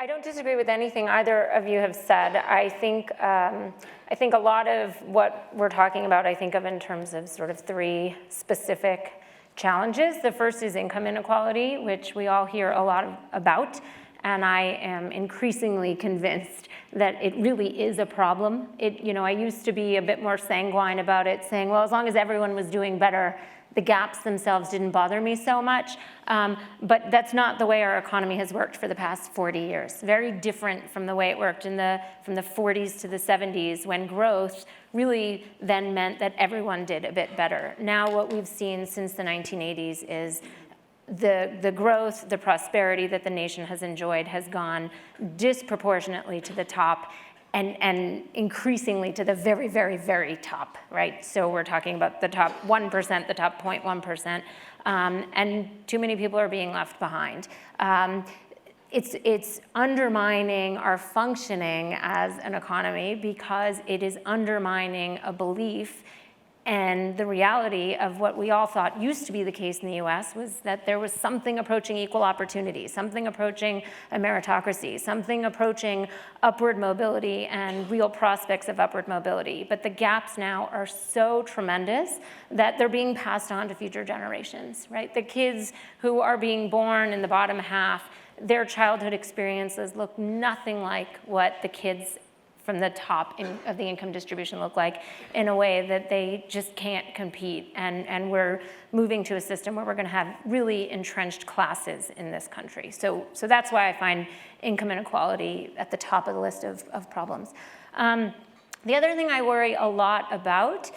I don't disagree with anything either of you have said. I think a lot of what we're talking about, I think of in terms of sort of three specific challenges. The first is income inequality, which we all hear a lot about, and I am increasingly convinced that it really is a problem. I used to be a bit more sanguine about it, saying, well, as long as everyone was doing better, the gaps themselves didn't bother me so much. But that's not the way our economy has worked for the past 40 years. Very different from the way it worked from the 40s to the 70s, when growth really then meant that everyone did a bit better. Now what we've seen since the 1980s is the growth, the prosperity that the nation has enjoyed has gone disproportionately to the top and increasingly to the very, very, very top, right? So we're talking about the top 1%, the top 0.1%, and too many people are being left behind. It's undermining our functioning as an economy because it is undermining a belief and the reality of what we all thought used to be the case in the US was that there was something approaching equal opportunity, something approaching a meritocracy, something approaching upward mobility and real prospects of upward mobility. But the gaps now are so tremendous that they're being passed on to future generations, right? The kids who are being born in the bottom half, their childhood experiences look nothing like what the kids from the top of the income distribution look like, in a way that they just can't compete. And we're moving to a system where we're gonna have really entrenched classes in this country. So that's why I find income inequality at the top of the list of problems. The other thing I worry a lot about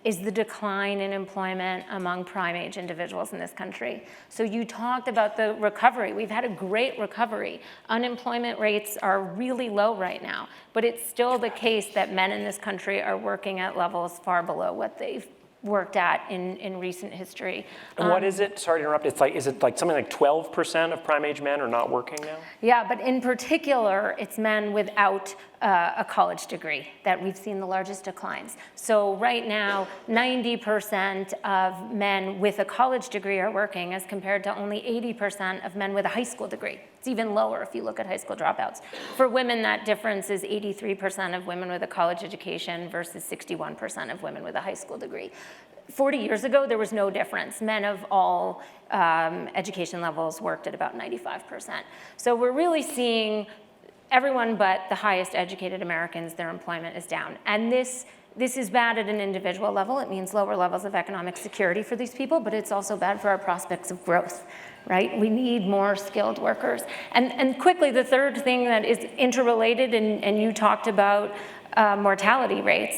is the decline in employment among prime age individuals in this country. So you talked about the recovery. We've had a great recovery. Unemployment rates are really low right now, but it's still the case that men in this country are working at levels far below what they've worked at in recent history. And what is it? Sorry to interrupt. Is it like something like 12% of prime age men are not working now? Yeah, but in particular, it's men without a college degree that we've seen the largest declines. So right now, 90% of men with a college degree are working, as compared to only 80% of men with a high school degree. It's even lower if you look at high school dropouts. For women, that difference is 83% of women with a college education versus 61% of women with a high school degree. 40 years ago, there was no difference. Men of all education levels worked at about 95%. So we're really seeing everyone but the highest educated Americans, their employment is down. And this is bad at an individual level. It means lower levels of economic security for these people, but it's also bad for our prospects of growth, right? We need more skilled workers. And quickly, the third thing that is interrelated, and you talked about mortality rates.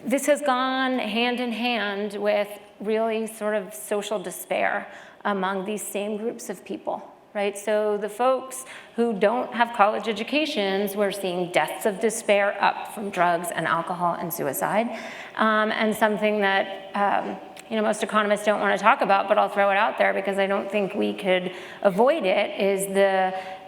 This has gone hand in hand with really sort of social despair among these same groups of people, right? So the folks who don't have college educations, we're seeing deaths of despair up from drugs and alcohol and suicide. And something that most economists don't want to talk about, but I'll throw it out there because I don't think we could avoid it,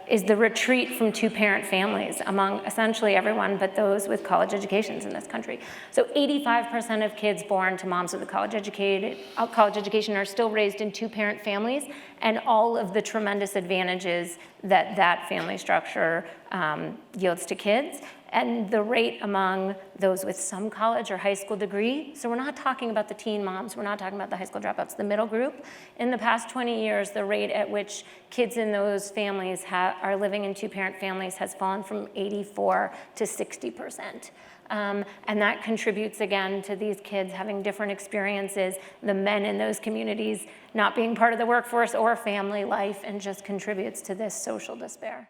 is the retreat from two-parent families among essentially everyone but those with college educations in this country. So 85% of kids born to moms with a college education are still raised in two-parent families, and all of the tremendous advantages that family structure yields to kids. And the rate among those with some college or high school degree, so we're not talking about the teen moms, we're not talking about the high school dropouts, the middle group. In the past 20 years, the rate at which kids in those families are living in two-parent families has fallen from 84 to 60%. And that contributes again to these kids having different experiences, the men in those communities not being part of the workforce or family life, and just contributes to this social despair.